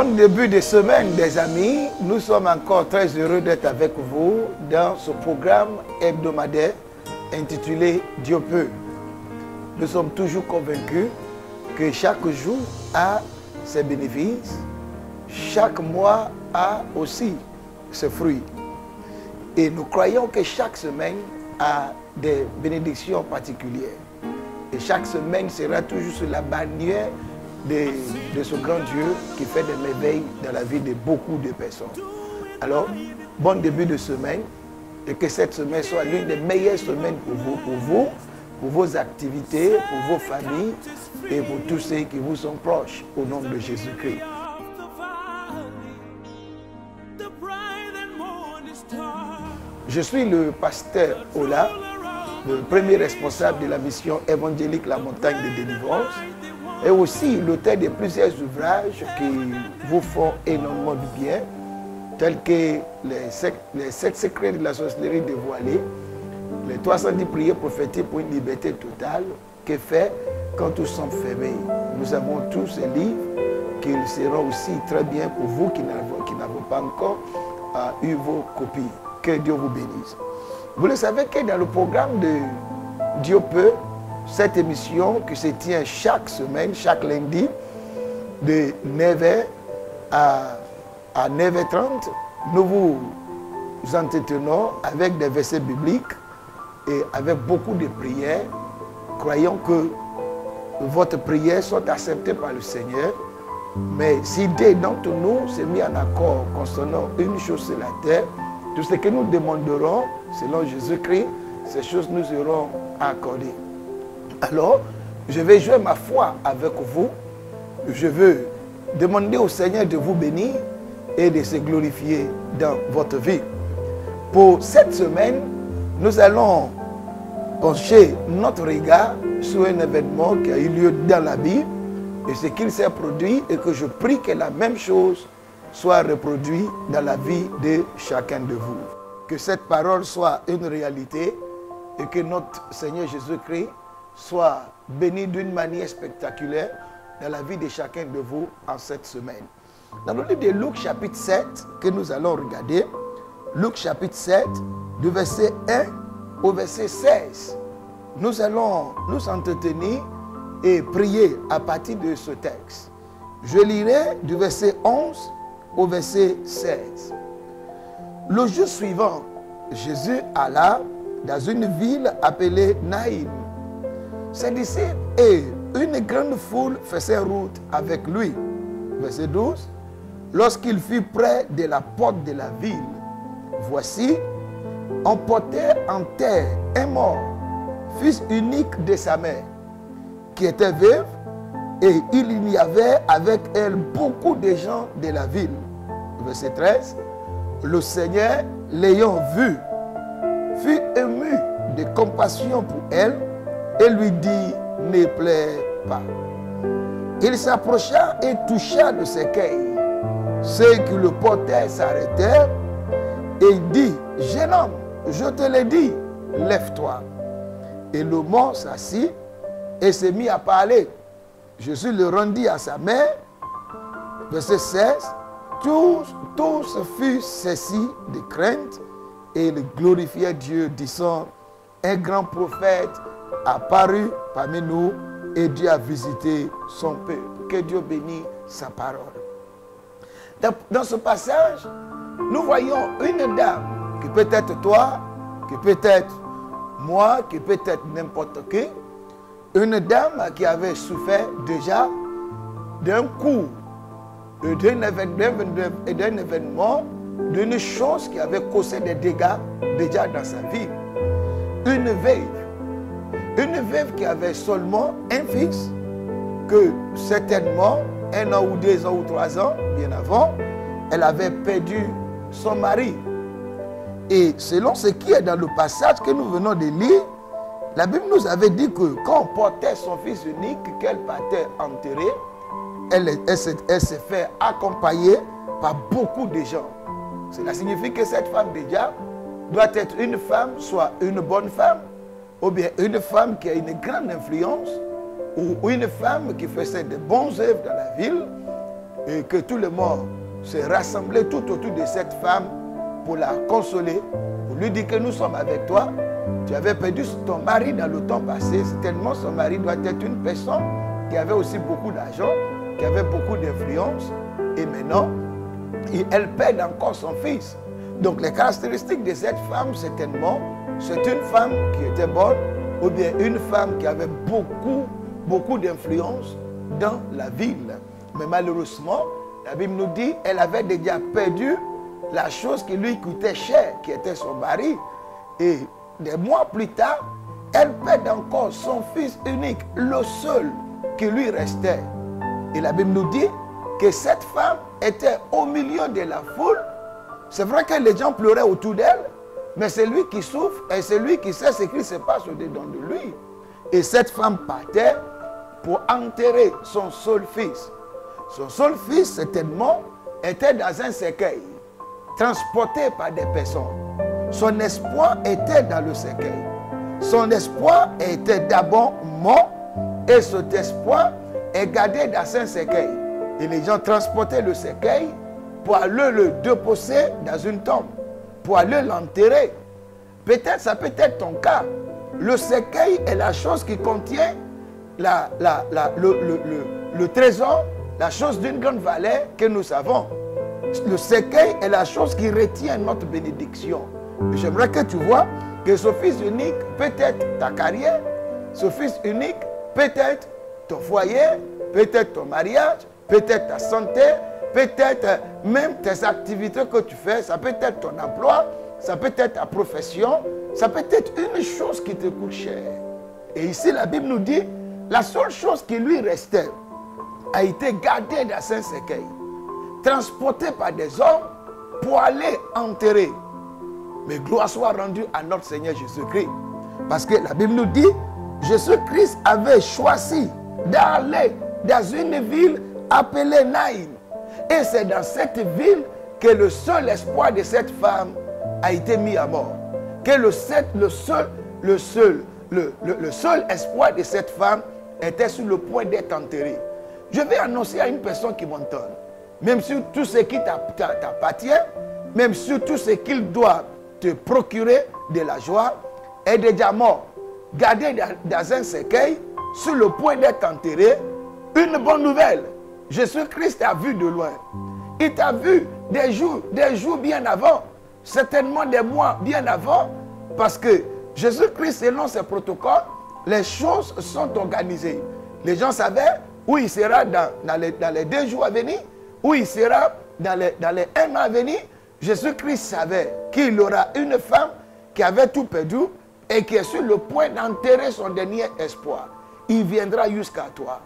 Bon début de semaine, des amis. Nous sommes encore très heureux d'être avec vous dans ce programme hebdomadaire intitulé Dieu peut. Nous sommes toujours convaincus que chaque jour a ses bénéfices, chaque mois a aussi ses fruits. Et nous croyons que chaque semaine a des bénédictions particulières. Et chaque semaine sera toujours sur la bannière de ce grand Dieu qui fait des merveilles dans la vie de beaucoup de personnes. Alors, bon début de semaine et que cette semaine soit l'une des meilleures semaines pour vos activités, pour vos familles et pour tous ceux qui vous sont proches au nom de Jésus-Christ. Je suis le pasteur Ola, le premier responsable de la mission évangélique La Montagne de Délivrance et aussi l'auteur de plusieurs ouvrages qui vous font énormément de bien, tels que les 7 secrets de la sorcellerie dévoilée, les 310 prières prophétiques pour une liberté totale, que fait quand tous sont fermés. Nous avons tous ces livres qui seront aussi très bien pour vous qui n'avez pas encore eu vos copies. Que Dieu vous bénisse. Vous le savez que dans le programme de Dieu peut, cette émission qui se tient chaque semaine, chaque lundi, de 9h à 9h30, nous vous entretenons avec des versets bibliques et avec beaucoup de prières. Croyons que votre prière soit acceptée par le Seigneur. Mais si des d'entre nous s'est mis en accord concernant une chose sur la terre, tout ce que nous demanderons, selon Jésus-Christ, ces choses nous seront accordées. Alors, je vais jouer ma foi avec vous. Je veux demander au Seigneur de vous bénir et de se glorifier dans votre vie. Pour cette semaine, nous allons pencher notre regard sur un événement qui a eu lieu dans la Bible et ce qu'il s'est produit et que je prie que la même chose soit reproduite dans la vie de chacun de vous. Que cette parole soit une réalité et que notre Seigneur Jésus-Christ soit béni d'une manière spectaculaire dans la vie de chacun de vous en cette semaine. Dans le livre de Luc chapitre 7 que nous allons regarder, Luc chapitre 7, du verset 1 au verset 16, nous allons nous entretenir et prier à partir de ce texte. Je lirai du verset 11 au verset 16. Le jour suivant, Jésus alla dans une ville appelée Naïm. Ses disciples et une grande foule faisaient route avec lui. Verset 12. Lorsqu'il fut près de la porte de la ville, voici, on portait en terre un mort, fils unique de sa mère, qui était veuve, et il y avait avec elle beaucoup de gens de la ville. Verset 13. Le Seigneur, l'ayant vue, fut ému de compassion pour elle et lui dit, ne pleure pas. Il s'approcha et toucha de ses cueils. Ceux qui le portaient s'arrêtèrent et dit, jeune homme, je te l'ai dit, lève-toi. Et le mort s'assit et se mit à parler. Jésus le rendit à sa mère. Verset 16. Tous furent saisis de crainte et ils glorifiaient Dieu, disant, un grand prophète apparu parmi nous et Dieu a visité son peuple. Que Dieu bénisse sa parole. Dans ce passage, nous voyons une dame qui peut être toi, qui peut être moi, qui peut être n'importe qui. Une dame qui avait souffert déjà d'un coup, d'un événement, d'une chose qui avait causé des dégâts déjà dans sa vie. Une veuve qui avait seulement un fils, que certainement, 1 an ou 2 ans ou 3 ans, bien avant, elle avait perdu son mari. Et selon ce qui est dans le passage que nous venons de lire, la Bible nous avait dit que quand on portait son fils unique, qu'elle partait enterrer, elle s'est fait accompagner par beaucoup de gens. Cela signifie que cette femme déjà doit être une femme, soit une bonne femme, ou bien une femme qui a une grande influence, ou une femme qui faisait de bonnes œuvres dans la ville, et que tout le monde s'est rassemblé tout autour de cette femme pour la consoler, pour lui dire que nous sommes avec toi. Tu avais perdu ton mari dans le temps passé. Certainement, son mari doit être une personne qui avait aussi beaucoup d'argent, qui avait beaucoup d'influence. Et maintenant, elle perd encore son fils. Donc, les caractéristiques de cette femme, certainement, c'est une femme qui était bonne, ou bien une femme qui avait beaucoup d'influence dans la ville. Mais malheureusement, la Bible nous dit qu'elle avait déjà perdu la chose qui lui coûtait cher, qui était son mari. Et des mois plus tard, elle perd encore son fils unique, le seul qui lui restait. Et la Bible nous dit que cette femme était au milieu de la foule. C'est vrai que les gens pleuraient autour d'elle, mais c'est lui qui souffre et c'est lui qui sait ce qui se passe au-dedans de lui. Et cette femme partait pour enterrer son seul fils. Son seul fils, certainement, était dans un cercueil, transporté par des personnes. Son espoir était dans le cercueil. Son espoir était d'abord mort et cet espoir est gardé dans un cercueil. Et les gens transportaient le cercueil pour aller le déposer dans une tombe, pour aller l'enterrer. Peut-être, ça peut être ton cas. Le cercueil est la chose qui contient le trésor, la chose d'une grande valeur que nous avons. Le cercueil est la chose qui retient notre bénédiction. J'aimerais que tu vois que ce fils unique peut être ta carrière, ce fils unique peut être ton foyer, peut-être ton mariage, peut-être ta santé, peut-être même tes activités que tu fais, ça peut être ton emploi, ça peut être ta profession, ça peut être une chose qui te coûte cher. Et ici, la Bible nous dit, la seule chose qui lui restait a été gardée dans un cercueil, transportée par des hommes pour aller enterrer. Mais gloire soit rendue à notre Seigneur Jésus-Christ. Parce que la Bible nous dit, Jésus-Christ avait choisi d'aller dans une ville appelée Naïm. Et c'est dans cette ville que le seul espoir de cette femme a été mis à mort. Que le seul espoir de cette femme était sur le point d'être enterré. Je vais annoncer à une personne qui m'entend, même sur tout ce qui t'appartient, même sur tout ce qu'il doit te procurer de la joie, est déjà mort, gardé dans un cercueil, sur le point d'être enterré. Une bonne nouvelle, Jésus-Christ t'a vu de loin. Il t'a vu des jours bien avant, certainement des mois bien avant, parce que Jésus-Christ, selon ses protocoles, les choses sont organisées. Les gens savaient où il sera dans les 2 jours à venir, où il sera dans les 1 an à venir. Jésus-Christ savait qu'il aura une femme qui avait tout perdu et qui est sur le point d'enterrer son dernier espoir. Il viendra jusqu'à toi.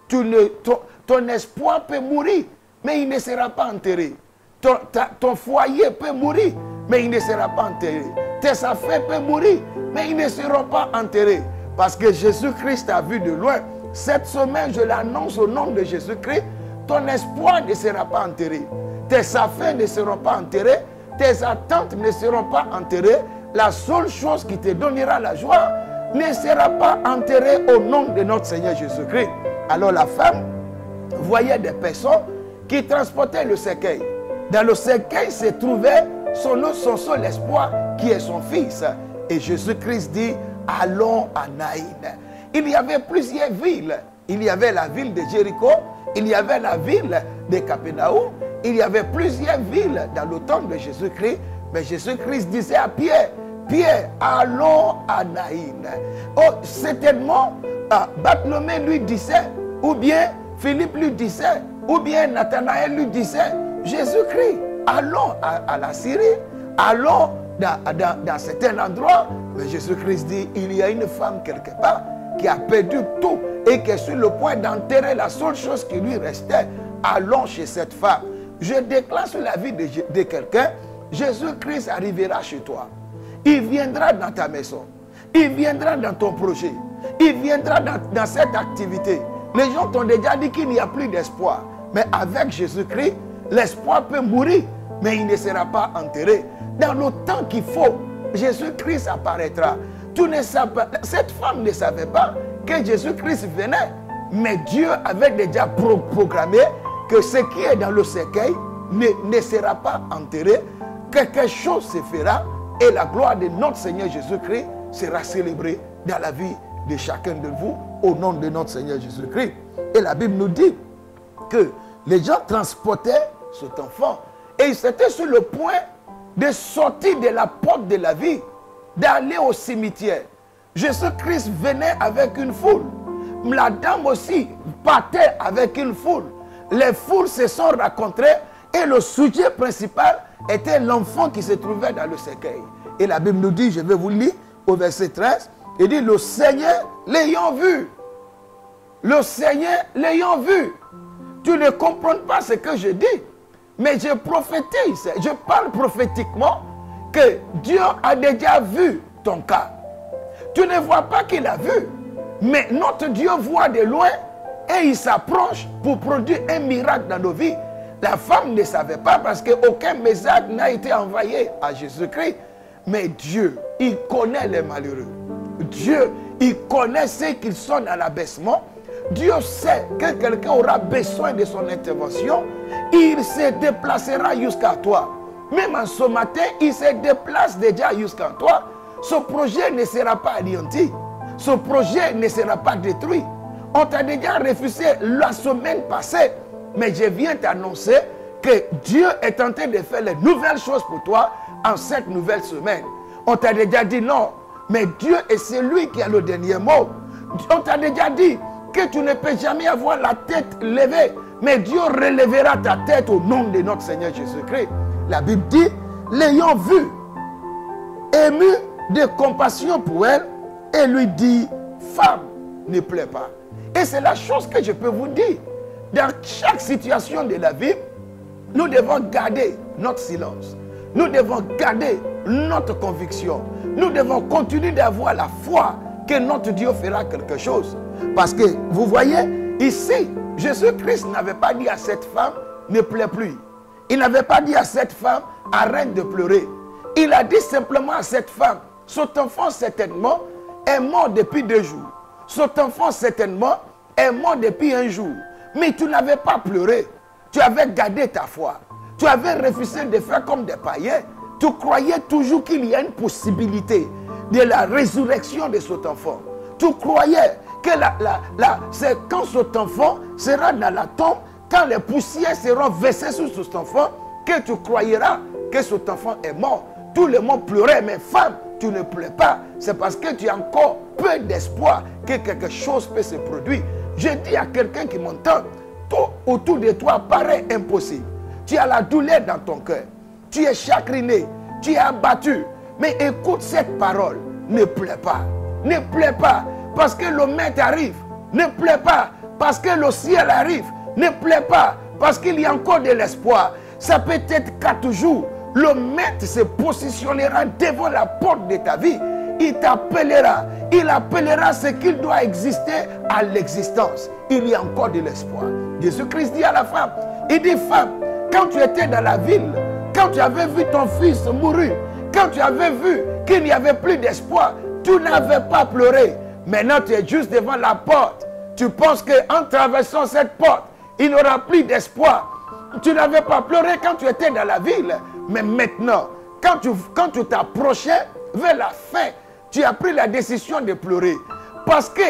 Ton espoir peut mourir, mais il ne sera pas enterré. Ton foyer peut mourir, mais il ne sera pas enterré. Tes affaires peuvent mourir, mais ils ne seront pas enterrés. Parce que Jésus-Christ t'a vu de loin. Cette semaine, je l'annonce au nom de Jésus-Christ, ton espoir ne sera pas enterré. Tes affaires ne seront pas enterrées. Tes attentes ne seront pas enterrées. La seule chose qui te donnera la joie ne sera pas enterrée au nom de notre Seigneur Jésus-Christ. Alors la femme voyait des personnes qui transportaient le cercueil. Dans le cercueil se trouvait son seul espoir qui est son fils. Et Jésus-Christ dit, allons à Naïm. Il y avait plusieurs villes. Il y avait la ville de Jéricho, il y avait la ville de Capernaum, il y avait plusieurs villes dans le temps de Jésus-Christ. Mais Jésus-Christ disait à Pierre, Pierre, allons à Naïm. Oh, certainement, Barthélemy lui disait, ou bien Philippe lui disait, ou bien Nathanaël lui disait, Jésus-Christ, allons à la Syrie, allons dans certains endroits. Mais Jésus-Christ dit, il y a une femme quelque part qui a perdu tout et qui est sur le point d'enterrer la seule chose qui lui restait. Allons chez cette femme. Je déclare sur la vie de quelqu'un, Jésus-Christ arrivera chez toi. Il viendra dans ta maison. Il viendra dans ton projet. Il viendra dans cette activité. Les gens t'ont déjà dit qu'il n'y a plus d'espoir. Mais avec Jésus-Christ, l'espoir peut mourir, mais il ne sera pas enterré. Dans le temps qu'il faut, Jésus-Christ apparaîtra. Cette femme ne savait pas que Jésus-Christ venait. Mais Dieu avait déjà programmé que ce qui est dans le cercueil ne sera pas enterré, quelque chose se fera et la gloire de notre Seigneur Jésus-Christ sera célébrée dans la vie de chacun de vous au nom de notre Seigneur Jésus-Christ. Et la Bible nous dit que les gens transportaient cet enfant et ils étaient sur le point de sortir de la porte de la vie, d'aller au cimetière. Jésus-Christ venait avec une foule. La dame aussi partait avec une foule. Les foules se sont rencontrées et le sujet principal était l'enfant qui se trouvait dans le cercueil. Et la Bible nous dit, je vais vous lire au verset 13, il dit, le Seigneur l'ayant vu. Le Seigneur l'ayant vu. Tu ne comprends pas ce que je dis, mais je prophétise, je parle prophétiquement que Dieu a déjà vu ton cas. Tu ne vois pas qu'il a vu, mais notre Dieu voit de loin et il s'approche pour produire un miracle dans nos vies. La femme ne savait pas parce qu'aucun message n'a été envoyé à Jésus-Christ. Mais Dieu, il connaît les malheureux. Dieu, il connaît ceux qui sont dans l'abaissement. Dieu sait que quelqu'un aura besoin de son intervention. Il se déplacera jusqu'à toi. Même en ce matin, il se déplace déjà jusqu'à toi. Ce projet ne sera pas anéanti. Ce projet ne sera pas détruit. On t'a déjà refusé la semaine passée. Mais je viens t'annoncer que Dieu est en train de faire les nouvelles choses pour toi en cette nouvelle semaine. On t'a déjà dit non, mais Dieu est celui qui a le dernier mot. On t'a déjà dit que tu ne peux jamais avoir la tête levée, mais Dieu relèvera ta tête au nom de notre Seigneur Jésus-Christ. La Bible dit, l'ayant vu, ému de compassion pour elle, et lui dit, femme, ne pleure pas. Et c'est la chose que je peux vous dire. Dans chaque situation de la vie, nous devons garder notre silence. Nous devons garder notre conviction. Nous devons continuer d'avoir la foi que notre Dieu fera quelque chose. Parce que, vous voyez, ici, Jésus-Christ n'avait pas dit à cette femme, ne pleure plus. Il n'avait pas dit à cette femme, arrête de pleurer. Il a dit simplement à cette femme, cet enfant certainement est mort depuis 2 jours. Cet enfant certainement est mort depuis 1 jour. Mais tu n'avais pas pleuré. Tu avais gardé ta foi. Tu avais refusé de faire comme des païens. Tu croyais toujours qu'il y a une possibilité de la résurrection de cet enfant. Tu croyais que c'est quand cet enfant sera dans la tombe, quand les poussières seront versées sur cet enfant, que tu croyeras que cet enfant est mort. Tout le monde pleurait, mais femme, tu ne pleures pas. C'est parce que tu as encore peu d'espoir que quelque chose peut se produire. Je dis à quelqu'un qui m'entend, tout autour de toi paraît impossible. Tu as la douleur dans ton cœur. Tu es chagriné. Tu es abattu. Mais écoute cette parole. Ne pleure pas. Ne pleure pas. Parce que le maître arrive. Ne pleure pas. Parce que le ciel arrive. Ne pleure pas. Parce qu'il y a encore de l'espoir. Ça peut être 4 jours. Le maître se positionnera devant la porte de ta vie. Il t'appellera. Il appellera ce qu'il doit exister à l'existence. Il y a encore de l'espoir. Jésus-Christ dit à la femme, il dit, femme, quand tu étais dans la ville, quand tu avais vu ton fils mourir, quand tu avais vu qu'il n'y avait plus d'espoir, tu n'avais pas pleuré. Maintenant, tu es juste devant la porte. Tu penses qu'en traversant cette porte, il n'y aura plus d'espoir. Tu n'avais pas pleuré quand tu étais dans la ville. Mais maintenant, quand tu t'approchais vers la fin, tu as pris la décision de pleurer. Parce que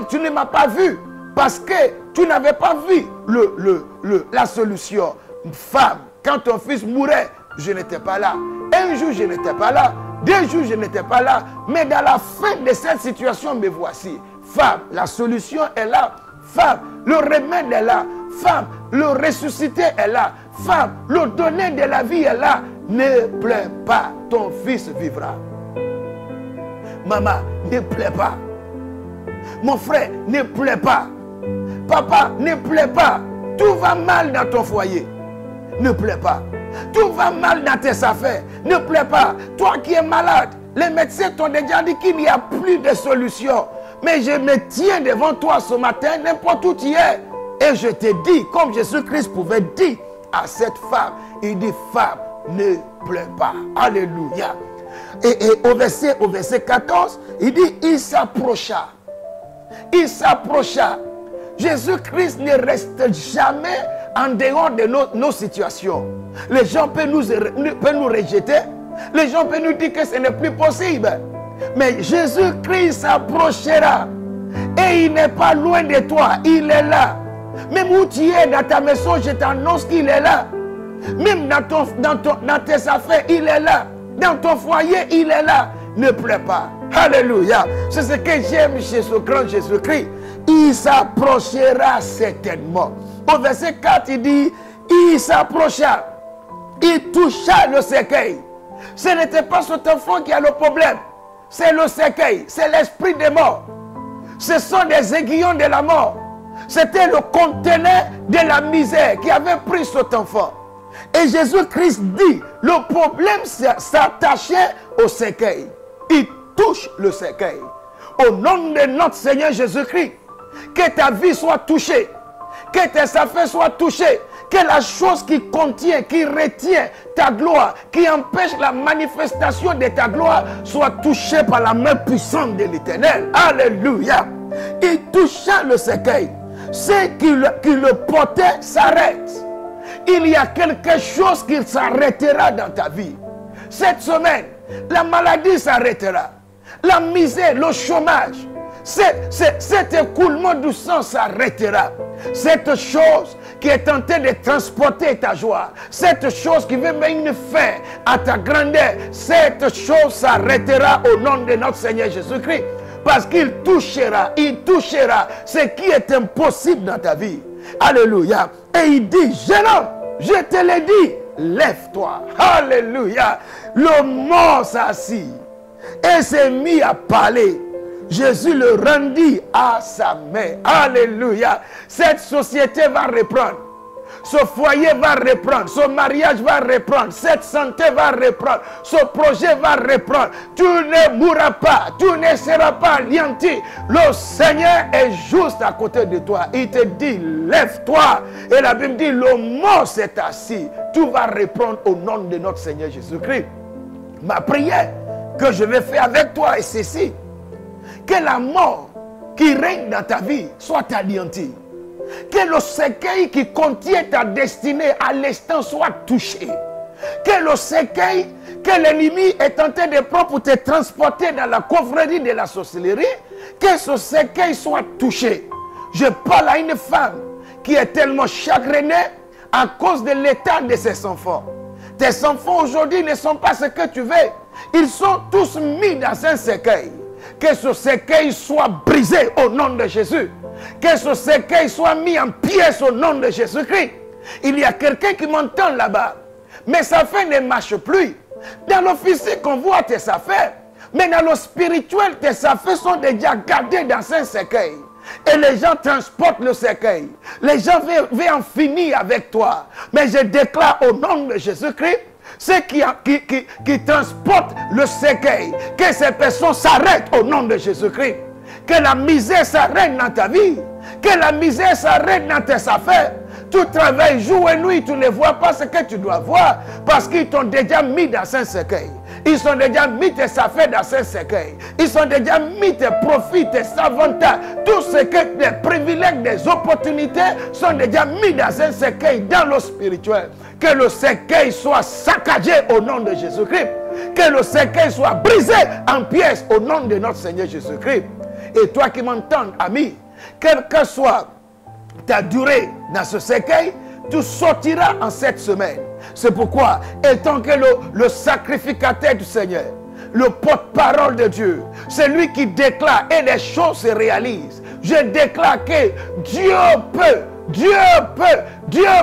tu ne m'as pas vu. Parce que tu n'avais pas vu la solution. Femme, quand ton fils mourait, je n'étais pas là. 1 jour, je n'étais pas là. 2 jours, je n'étais pas là. Mais dans la fin de cette situation, me voici. Femme, la solution est là. Femme, le remède est là. Femme, le ressuscité est là. Femme, le donner de la vie est là. Ne pleure pas, ton fils vivra. Maman, ne pleure pas. Mon frère, ne pleure pas. Papa, ne pleure pas. Tout va mal dans ton foyer. Ne pleure pas. Tout va mal dans tes affaires. Ne pleure pas. Toi qui es malade, les médecins t'ont déjà dit qu'il n'y a plus de solution. Mais je me tiens devant toi ce matin, n'importe où tu es. Et je te dis, comme Jésus-Christ pouvait dire à cette femme, il dit, femme, ne pleure pas. Alléluia. Et au verset 14, il dit, il s'approcha. Il s'approcha. Jésus-Christ ne reste jamais en dehors de nos situations. Les gens peuvent nous rejeter. Les gens peuvent nous dire que ce n'est plus possible. Mais Jésus-Christ s'approchera. Et il n'est pas loin de toi. Il est là. Même où tu es dans ta maison, je t'annonce qu'il est là. Même dans tes affaires, il est là. Dans ton foyer, il est là. Ne pleure pas. Alléluia. C'est ce que j'aime chez ce grand Jésus-Christ. Il s'approchera certainement. Au verset 4, il dit, il s'approcha. Il toucha le cercueil. Ce n'était pas cet enfant qui a le problème. C'est le cercueil. C'est l'esprit des morts. Ce sont des aiguillons de la mort. C'était le conteneur de la misère qui avait pris cet enfant. Et Jésus-Christ dit, le problème s'attachait au cercueil. Il touche le cercueil. Au nom de notre Seigneur Jésus-Christ, que ta vie soit touchée, que tes affaires soient touchées, que la chose qui contient, qui retient ta gloire, qui empêche la manifestation de ta gloire, soit touchée par la main puissante de l'Éternel. Alléluia. Il toucha le cercueil. Ce qui le portait s'arrête. Il y a quelque chose qui s'arrêtera dans ta vie. Cette semaine, la maladie s'arrêtera. La misère, le chômage, cet écoulement du sang s'arrêtera. Cette chose qui est tentée de transporter ta joie, cette chose qui veut mettre une fin à ta grandeur, cette chose s'arrêtera au nom de notre Seigneur Jésus-Christ. Parce qu'il touchera ce qui est impossible dans ta vie. Alléluia. Et il dit, jeune homme, je te l'ai dit, lève-toi. Alléluia. Le mort s'assit et s'est mis à parler. Jésus le rendit à sa main. Alléluia. Cette société va reprendre. Ce foyer va reprendre. Ce mariage va reprendre. Cette santé va reprendre. Ce projet va reprendre. Tu ne mourras pas. Tu ne seras pas anéanti. Le Seigneur est juste à côté de toi. Il te dit, lève-toi. Et la Bible dit, le mort s'est assis. Tout va reprendre au nom de notre Seigneur Jésus-Christ. Ma prière que je vais faire avec toi est ceci. Que la mort qui règne dans ta vie soit anéantie. Que le cercueil qui contient ta destinée à l'instant soit touché. Que le cercueil que l'ennemi est tenté de prendre pour te transporter dans la confrérie de la sorcellerie, que ce cercueil soit touché. Je parle à une femme qui est tellement chagrinée à cause de l'état de ses enfants. Tes enfants aujourd'hui ne sont pas ce que tu veux. Ils sont tous mis dans un cercueil. Que ce cercueil soit brisé au nom de Jésus. Que ce cercueil soit mis en pièces au nom de Jésus-Christ. Il y a quelqu'un qui m'entend là-bas. Mais sa affaires ne marche plus. Dans le physique, on voit tes affaires. Mais dans le spirituel, tes affaires sont déjà gardées dans un cercueil. Et les gens transportent le cercueil. Les gens veulent en finir avec toi. Mais je déclare au nom de Jésus-Christ, ceux qui transportent le cercueil, que ces personnes s'arrêtent au nom de Jésus-Christ. Que la misère s'arrête dans ta vie. Que la misère s'arrête dans tes affaires. Tu travailles jour et nuit, tu ne vois pas ce que tu dois voir. Parce qu'ils t'ont déjà mis dans un cercueil. Ils ont déjà mis tes affaires dans un cercueil. Ils ont déjà mis tes profits, tes avantages. Tout ce que des privilèges, des opportunités sont déjà mis dans un cercueil dans le spirituel. Que le cercueil soit saccagé au nom de Jésus-Christ. Que le cercueil soit brisé en pièces au nom de notre Seigneur Jésus-Christ. Et toi qui m'entends, ami, quelle que soit ta durée dans ce cercueil, tu sortiras en cette semaine. C'est pourquoi, étant que le sacrificateur du Seigneur, le porte-parole de Dieu, c'est lui qui déclare et les choses se réalisent. Je déclare que Dieu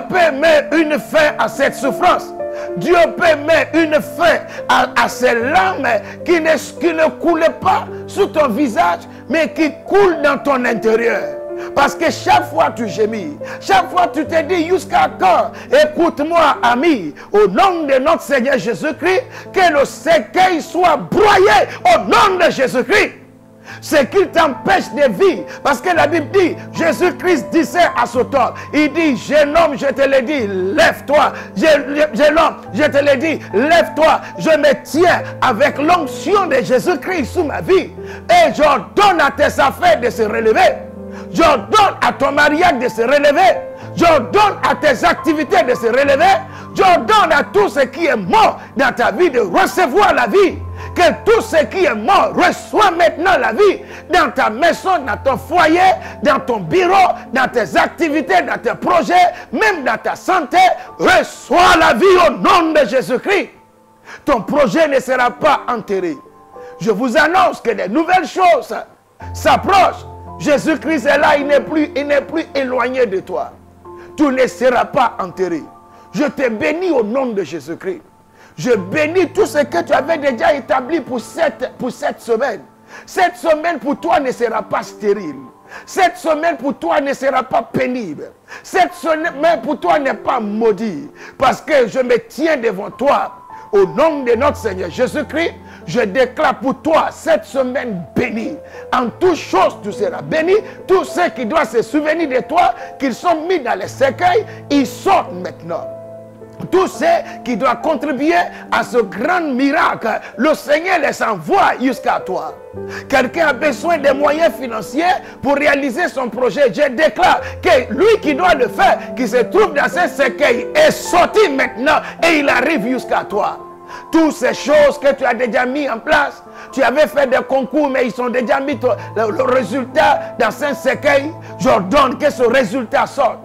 peut mettre une fin à cette souffrance. Dieu peut mettre une fin à ces larmes qui ne coulent pas sur ton visage, mais qui coulent dans ton intérieur. Parce que chaque fois tu gémis, chaque fois tu te dis jusqu'à quand, écoute-moi ami, au nom de notre Seigneur Jésus-Christ, que le cercueil soit broyé au nom de Jésus-Christ. Ce qui t'empêche de vivre, parce que la Bible dit, Jésus-Christ disait à cet homme, il dit, jeune homme, je te l'ai dit, lève-toi. Jeune homme, je te l'ai dit, lève-toi. Je me tiens avec l'onction de Jésus-Christ sous ma vie. Et j'ordonne à tes affaires de se relever. J'ordonne à ton mariage de se relever. J'ordonne à tes activités de se relever. J'ordonne à tout ce qui est mort dans ta vie de recevoir la vie. Que tout ce qui est mort reçoit maintenant la vie dans ta maison, dans ton foyer, dans ton bureau, dans tes activités, dans tes projets, même dans ta santé. Reçois la vie au nom de Jésus-Christ. Ton projet ne sera pas enterré. Je vous annonce que des nouvelles choses s'approchent. Jésus-Christ est là, il n'est plus éloigné de toi. Tu ne seras pas enterré. Je te bénis au nom de Jésus-Christ. Je bénis tout ce que tu avais déjà établi pour cette semaine. Cette semaine pour toi ne sera pas stérile. Cette semaine pour toi ne sera pas pénible. Cette semaine pour toi n'est pas maudit. Parce que je me tiens devant toi. Au nom de notre Seigneur Jésus-Christ, je déclare pour toi cette semaine bénie. En toutes choses, tu seras béni. Tous ceux qui doivent se souvenir de toi, qu'ils sont mis dans les cercueils, ils sortent maintenant. Tous ceux qui doivent contribuer à ce grand miracle, le Seigneur les envoie jusqu'à toi. Quelqu'un a besoin de moyens financiers pour réaliser son projet. Je déclare que lui qui doit le faire, qui se trouve dans ce cercueil, est sorti maintenant et il arrive jusqu'à toi. Toutes ces choses que tu as déjà mis en place, tu avais fait des concours, mais ils ont déjà mis le résultat dans un cercueil. J'ordonne que ce résultat sorte.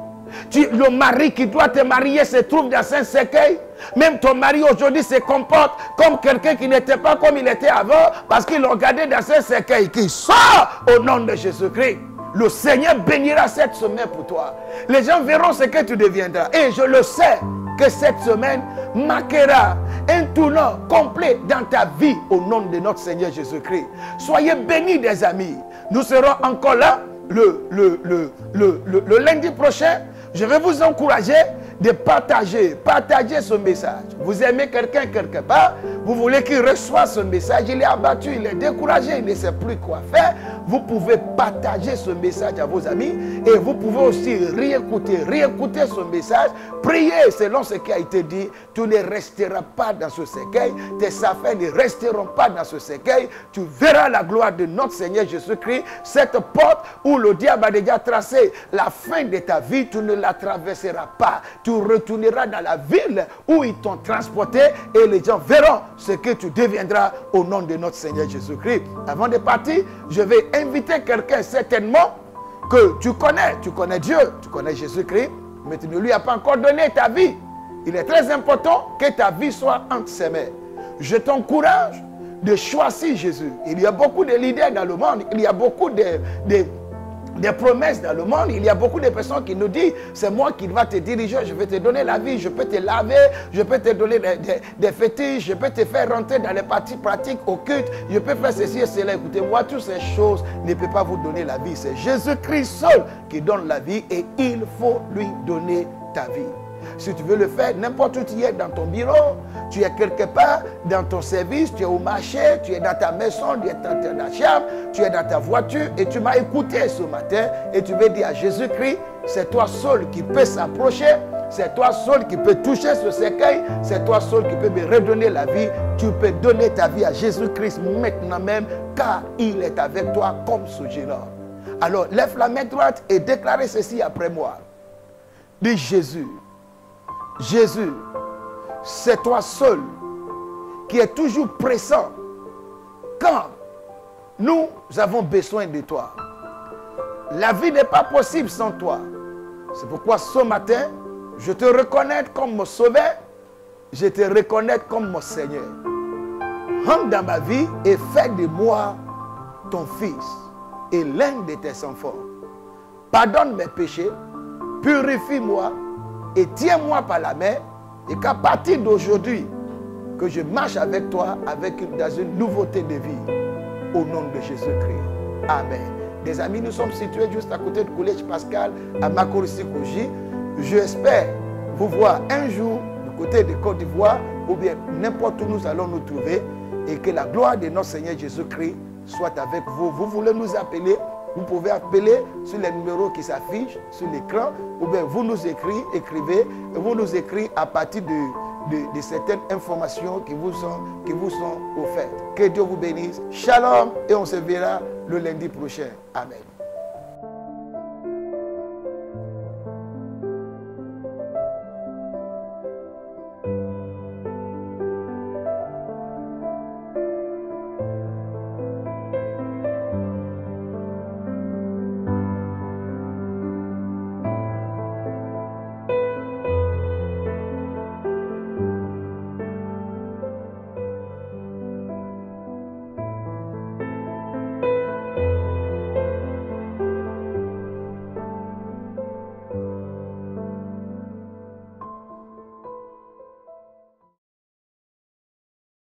Le mari qui doit te marier se trouve dans un cercueil. Même ton mari aujourd'hui se comporte comme quelqu'un qui n'était pas comme il était avant parce qu'il l'a regardé dans un cercueil qui sort au nom de Jésus-Christ. Le Seigneur bénira cette semaine pour toi. Les gens verront ce que tu deviendras. Et je le sais que cette semaine marquera un tournant complet dans ta vie au nom de notre Seigneur Jésus-Christ. Soyez bénis des amis. Nous serons encore là le lundi prochain. Je vais vous encourager de partager ce message. Vous aimez quelqu'un quelque part, vous voulez qu'il reçoive ce message, il est abattu, il est découragé, il ne sait plus quoi faire. Vous pouvez partager ce message à vos amis et vous pouvez aussi réécouter ce message, prier selon ce qui a été dit. Tu ne resteras pas dans ce cercueil, tes affaires ne resteront pas dans ce cercueil. Tu verras la gloire de notre Seigneur Jésus-Christ. Cette porte où le diable a déjà tracé la fin de ta vie, tu ne la traverseras pas. Tu retourneras dans la ville où ils t'ont transporté et les gens verront ce que tu deviendras au nom de notre Seigneur Jésus-Christ. Avant de partir, je vais inviter quelqu'un certainement que tu connais Dieu, tu connais Jésus-Christ, mais tu ne lui as pas encore donné ta vie. Il est très important que ta vie soit entre ses mains. Je t'encourage de choisir Jésus. Il y a beaucoup de leaders dans le monde, il y a beaucoup des promesses dans le monde. Il y a beaucoup de personnes qui nous disent, c'est moi qui va te diriger, je vais te donner la vie, je peux te laver, je peux te donner des fétiches, je peux te faire rentrer dans les parties pratiques occultes, je peux faire ceci et cela. Écoutez-moi, toutes ces choses ne peuvent pas vous donner la vie. C'est Jésus-Christ seul qui donne la vie et il faut lui donner ta vie. Si tu veux le faire, n'importe où tu es, dans ton bureau, tu es quelque part, dans ton service, tu es au marché, tu es dans ta maison, tu es dans ta chambre, tu es dans ta voiture et tu m'as écouté ce matin et tu veux dire à Jésus-Christ, c'est toi seul qui peux s'approcher, c'est toi seul qui peux toucher ce cercueil, c'est toi seul qui peux me redonner la vie. Tu peux donner ta vie à Jésus-Christ maintenant même car il est avec toi comme ce jeune homme. Alors lève la main droite et déclare ceci après moi. Dis Jésus. Jésus, c'est toi seul qui est toujours présent quand nous avons besoin de toi. La vie n'est pas possible sans toi. C'est pourquoi ce matin, je te reconnais comme mon sauveur, je te reconnais comme mon Seigneur. Rentre dans ma vie et fais de moi ton fils et l'un de tes enfants. Pardonne mes péchés, purifie-moi, et tiens-moi par la main et qu'à partir d'aujourd'hui, que je marche avec toi dans une nouveauté de vie. Au nom de Jésus-Christ. Amen. Des amis, nous sommes situés juste à côté du collège Pascal à Makorissi-Koji. J'espère vous voir un jour du côté de Côte d'Ivoire ou bien n'importe où nous allons nous trouver et que la gloire de notre Seigneur Jésus-Christ soit avec vous. Vous voulez nous appeler? Vous pouvez appeler sur les numéros qui s'affichent sur l'écran ou bien vous nous écrivez et vous nous écrivez à partir de certaines informations qui vous sont offertes. Que Dieu vous bénisse. Shalom et on se verra le lundi prochain. Amen.